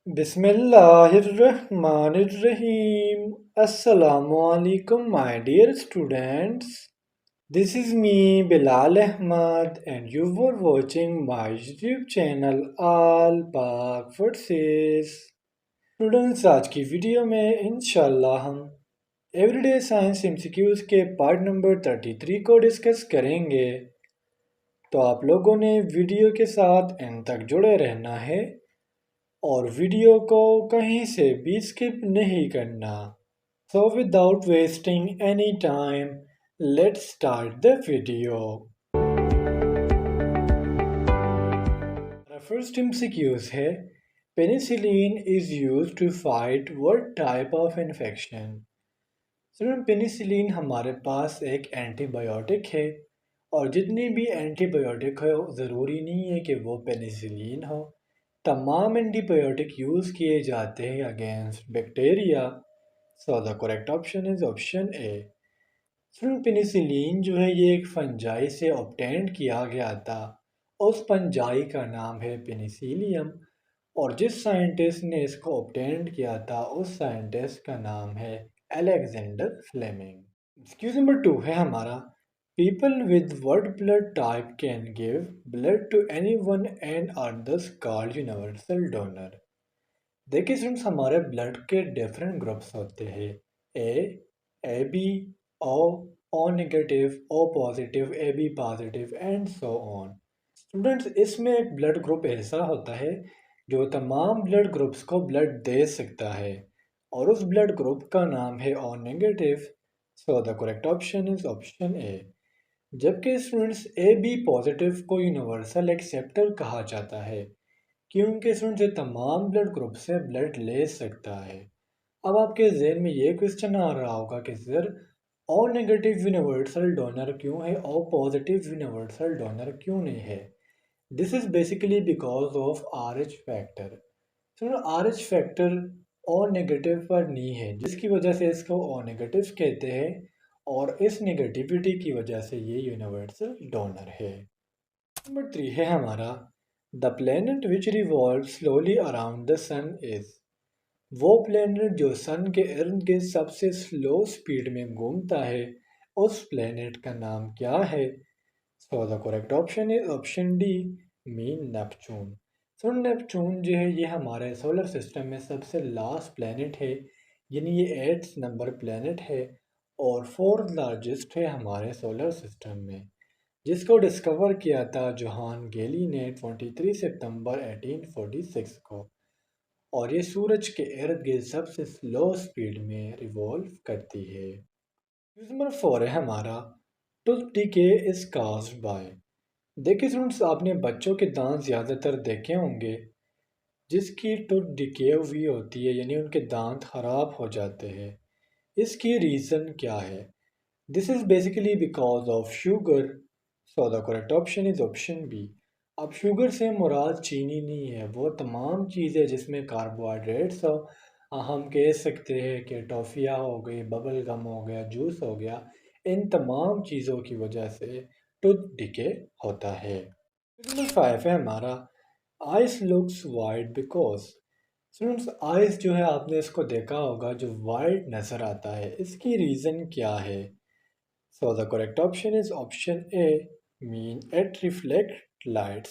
Bismillahirrahmanirrahim. Assalamu alaikum, my dear students. This is me, Bilal Ahmad, and you were watching my YouTube channel All Pak Verses. Students आज की video में इंशाल्लाह हम everyday science MCQs के part number 33 को discuss करेंगे। तो आप लोगों ने वीडियो के साथ एंड तक जुड़े रहना है और वीडियो को कहीं से भी स्किप नहीं करना। So without wasting any time, let's start the video. Our first MCQs है penicillin is used to fight what type of infection? Student penicillin हमारे पास एक एंटीबायोटिक है और जितनी भी एंटीबायोटिक हो ज़रूरी नहीं है कि वो पेनिसिलिन हो। तमाम एंटीबायोटिक यूज़ किए जाते हैं against bacteria. So the correct option is option A. Student penicillin जो है ये एक फंजाई से ऑब्टेंड किया गया था। उस फंजाई का नाम है पेनिसिलियम और जिस साइंटिस्ट ने इसको ऑब्टेंड किया था उस साइंटिस्ट का नाम है अलेक्जेंडर फ्लेमिंग। एक्सक्यूज नंबर 2 है हमारा people with what blood type can give blood to anyone and are thus called universal donor. देखिए स्टूडेंट्स हमारे ब्लड के डिफरेंट ग्रुप्स होते हैं A B O O negative O positive A B positive and so on. Students इसमें एक blood group ऐसा होता है जो तमाम ब्लड ग्रुप्स को ब्लड दे सकता है और उस ब्लड ग्रुप का नाम है O negative. So the correct option is option ए। जबकि स्टूडेंट्स ए बी पॉजिटिव को यूनिवर्सल एक्सेप्टर कहा जाता है क्योंकि स्टूडेंट्स ये तमाम ब्लड ग्रुप से ब्लड ले सकता है। अब आपके जहन में ये क्वेश्चन आ रहा होगा कि sir O negative universal donor क्यों है, ओ पॉजिटिव यूनिवर्सल डोनर क्यों नहीं है। This is basically because of R H factor. So R H factor O negative पर नहीं है जिसकी वजह से इसको ओ नेगेटिव कहते हैं और इस नेगेटिविटी की वजह से ये यूनिवर्सल डोनर है। नंबर 3 है हमारा the planet which revolve slowly around the sun is. वो प्लेनेट जो सन के इर्द गिर्द सबसे स्लो स्पीड में घूमता है उस प्लेनेट का नाम क्या है। सो the correct option is option D mean Neptune. So Neptune जो है ये हमारे सोलर सिस्टम में सबसे लास्ट प्लेनेट है यानी ये 8th नंबर प्लेनेट है और 4th लार्जेस्ट है हमारे सोलर सिस्टम में जिसको डिस्कवर किया था जोहान गेली ने 23 सितंबर 1846 को और ये सूरज के इर्द गिर्द सबसे स्लो स्पीड में रिवॉल्व करती है। नंबर 4 है हमारा tooth decay is caused bye. देखिए स्टूडेंट्स आपने बच्चों के दांत ज़्यादातर देखे होंगे जिसकी टूथ डिके हुई होती है यानी उनके दांत खराब हो जाते हैं। इसकी रीज़न क्या है। This is basically because of sugar. So the correct option is option B. अब शुगर से मुराद चीनी नहीं है वो तमाम चीज़ें जिसमें कार्बोहाइड्रेट्स हो। हम कह सकते हैं कि टॉफ़ियाँ हो गई, बबल गम हो गया, जूस हो गया, इन तमाम चीज़ों की वजह से टूथ डिके होता है। नंबर 5 है हमारा ice looks white because. Students ice जो है आपने इसको देखा होगा जो वाइट नज़र आता है इसकी रीज़न क्या है। So the correct option is option A mean it reflect lights।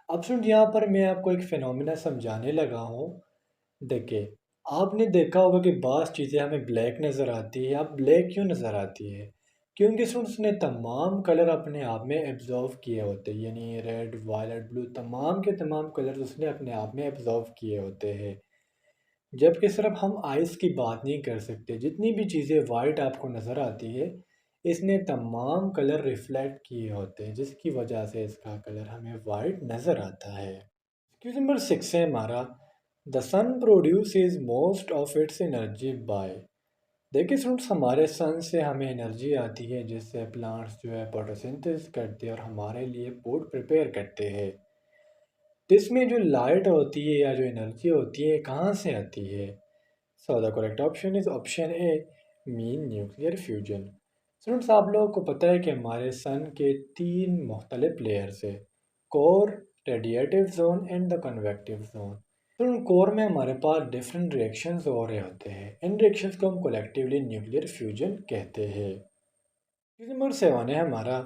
अब सुन यहाँ पर मैं आपको एक फिनोमिना समझाने लगा हूँ। देखिए आपने देखा होगा कि बाज़ चीज़ें हमें ब्लैक नज़र आती है। अब ब्लैक क्यों नज़र आती है क्योंकि स्टूडेंट्स ने तमाम कलर अपने आप में एब्जॉर्व किए होते हैं यानी रेड वायलेट ब्लू तमाम के तमाम कलर उसने अपने आप में एब्जॉर्व किए होते हैं। जबकि सिर्फ हम आइस की बात नहीं कर सकते जितनी भी चीज़ें वाइट आपको नज़र आती है इसने तमाम कलर रिफ्लेक्ट किए होते हैं जिसकी वजह से इसका कलर हमें वाइट नज़र आता है। क्वेश्चन नंबर 6 है हमारा the sun produces most of its energy by. देखिए स्टूडेंट्स हमारे सन से हमें एनर्जी आती है जिससे प्लांट्स जो है फोटोसिंथेसिस करते हैं और हमारे लिए फूड प्रिपेयर करते हैं। तो इसमें जो लाइट होती है या जो एनर्जी होती है कहाँ से आती है। सो the correct option is option A mean nuclear fusion. Students आप लोगों को पता है कि हमारे सन के 3 मुख्तलिफ लेयर्स है core radiative zone and the convective zone. तो उन कोर में हमारे पास डिफरेंट रिएक्शंस हो रहे होते हैं। इन रिएक्शंस को हम कलेक्टिवली न्यूक्लियर फ्यूजन कहते हैं। क्वेश्चन नंबर 7 है हमारा,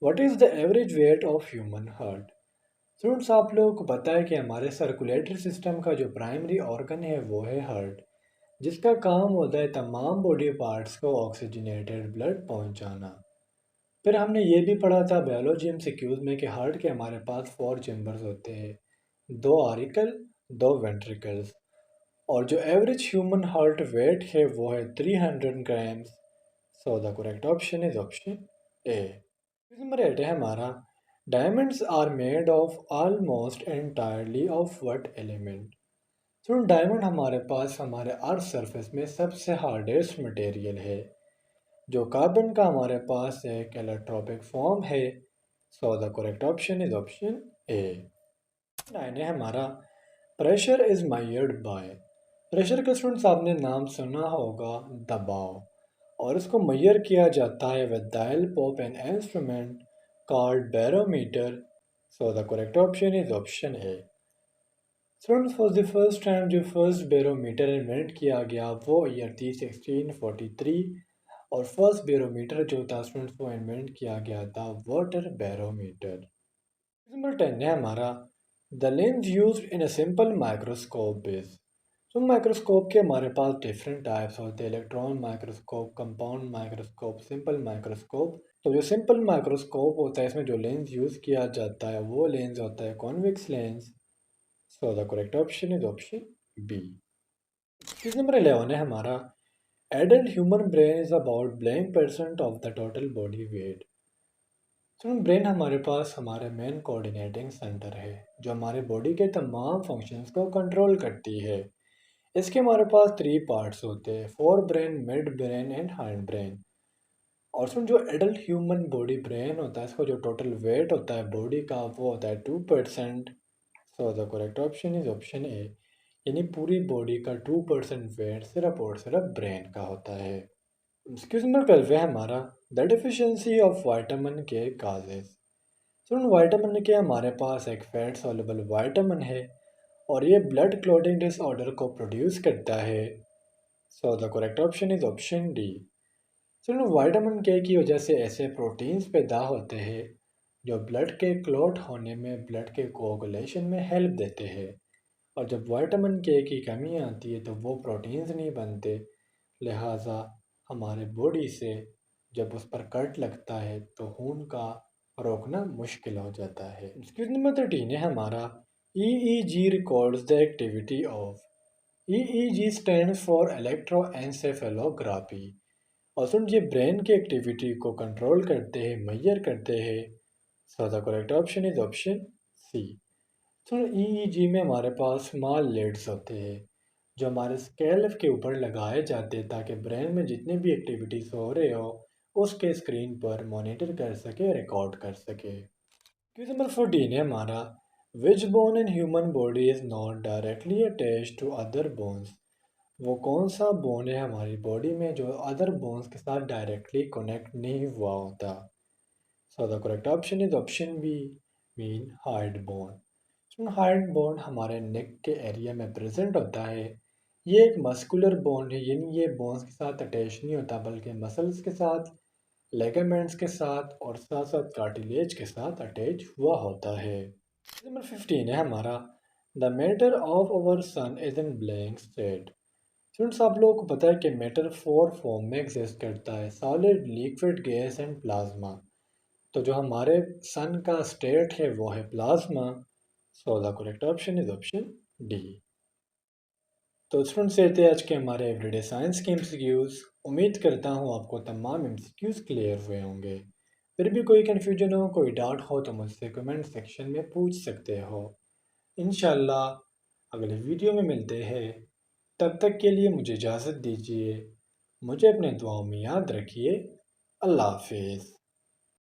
what is the average weight of human heart. Students, आप लोगों को पता है कि हमारे सर्कुलेटरी सिस्टम का जो प्राइमरी ऑर्गन है वो है हार्ट, जिसका काम होता है तमाम बॉडी पार्ट्स को ऑक्सीजनेटेड ब्लड पहुंचाना। फिर हमने ये भी पढ़ा था बायोलॉजी एमसीक्यूज में कि हार्ट के हमारे पास 4 चैम्बर्स होते हैं, 2 आरिकल, 2 वेंट्रिकल्स। और जो एवरेज ह्यूमन हार्ट वेट है वो है 300 grams. So the correct option is option A. Number 8 है हमारा, diamonds are made of almost entirely of what element. तो डायमंड हमारे पास हमारे अर्थ सरफेस में सबसे हार्डेस्ट मटेरियल है, जो कार्बन का हमारे पास एक एलोट्रोपिक फॉर्म है। सो the correct option is option ए। 9 है हमारा, pressure is measured by. Pressure का स्टूडेंट्स आपने नाम सुना होगा, दबाव। और इसको मेजर किया जाता है with the help of an instrument called barometer. So the correct option is option A. Students, for the first time जो फर्स्ट बैरोमीटर इन्वेंट किया गया वो ईयर थी 1643। और फर्स्ट बैरोमीटर जो था स्टूडेंट्स वो इन्वेंट किया गया था वाटर बैरोमीटर। नंबर 10 है हमारा, the lens used in a simple microscope is. तो माइक्रोस्कोप के हमारे पास डिफरेंट टाइप्स होते हैं, electron microscope, compound microscope, simple microscope. तो जो सिंपल माइक्रोस्कोप होता है इसमें जो लेंस यूज़ किया जाता है वो लेंस होता है convex lens. So the correct option is option B. Question number 11 है हमारा, adult human brain is about blank percent of the total body weight. तो ब्रेन हमारे पास हमारे मेन कोऑर्डिनेटिंग सेंटर है, जो हमारे बॉडी के तमाम फंक्शंस को कंट्रोल करती है। इसके हमारे पास 3 पार्ट्स होते हैं, fore brain, mid brain and hind brain. और सुन, जो एडल्ट ह्यूमन बॉडी ब्रेन होता है इसका जो टोटल वेट होता है बॉडी का वो होता है 2%। सो the correct option is option ए। यानी पूरी बॉडी का 2% वेट सिर्फ और सिर्फ ब्रेन का होता है। क्वेश्चन नंबर 12 है हमारा, द डिफिशियंसी ऑफ विटामिन के काजेस। सुन, विटामिन के हमारे पास एक फैट सॉल्युबल विटामिन है और ये ब्लड क्लॉटिंग डिसऑर्डर को प्रोड्यूस करता है। सो the correct option is option D. Soon, vitamin के की वजह से ऐसे प्रोटीन्स पैदा होते हैं जो ब्लड के क्लॉट होने में, ब्लड के कोगुलेशन में हेल्प देते हैं। और जब विटामिन के की कमी आती है तो वो प्रोटीन्स नहीं बनते, लिहाजा हमारे बॉडी से जब उस पर कट लगता है तो खून का रोकना मुश्किल हो जाता है। क्वेश्चन नंबर 13 है हमारा, EEG records the activity of. EEG stands for electroencephalography. और सुन, ये ब्रेन की एक्टिविटी को कंट्रोल करते हैं, मेजर करते हैं। So the correct option is option C. तो ईईजी में हमारे पास स्मॉल लीड्स होते हैं जो हमारे स्केल के ऊपर लगाए जाते हैं ताकि ब्रेन में जितनी भी एक्टिविटीज़ हो रहे हो उसके स्क्रीन पर मॉनिटर कर सके, रिकॉर्ड कर सके। क्वेश्चन नंबर 14 है हमारा, which bone in human body is not directly attach to other bones. वो कौन सा बोन है हमारी बॉडी में जो अदर बोन्स के साथ डायरेक्टली कनेक्ट नहीं हुआ होता। So the correct option is option B, mean heart bone. Heart bone हमारे नेक के एरिया में प्रेजेंट होता है। ये एक मस्कुलर बोन है, यानी ये बोन्स के साथ अटैच नहीं होता बल्कि मसल्स के साथ, लेगामेंट्स के साथ और साथ साथ कार्टिलेज के साथ अटैच हुआ होता है। नंबर 15 है हमारा, the matter of our sun is in blank state. Students, आप लोगों को पता है कि मैटर 4 फॉर्म में एग्जिस्ट करता है, solid, liquid, gas and plasma. तो जो हमारे सन का स्टेट है वो है plasma. So the correct option is option D. तो स्टूडेंट्स, ये थे आज के हमारे एवरीडे साइंस के एमसीक्यूज़। उम्मीद करता हूँ आपको तमाम एमसीक्यूज़ क्लियर हुए होंगे। फिर भी कोई कन्फ्यूजन हो, कोई डाउट हो तो मुझसे कमेंट सेक्शन में पूछ सकते हो। इंशाल्लाह अगले वीडियो में मिलते हैं। तब तक के लिए मुझे इजाज़त दीजिए। मुझे अपने दुआओं में याद रखिए। अल्लाह हाफिज़।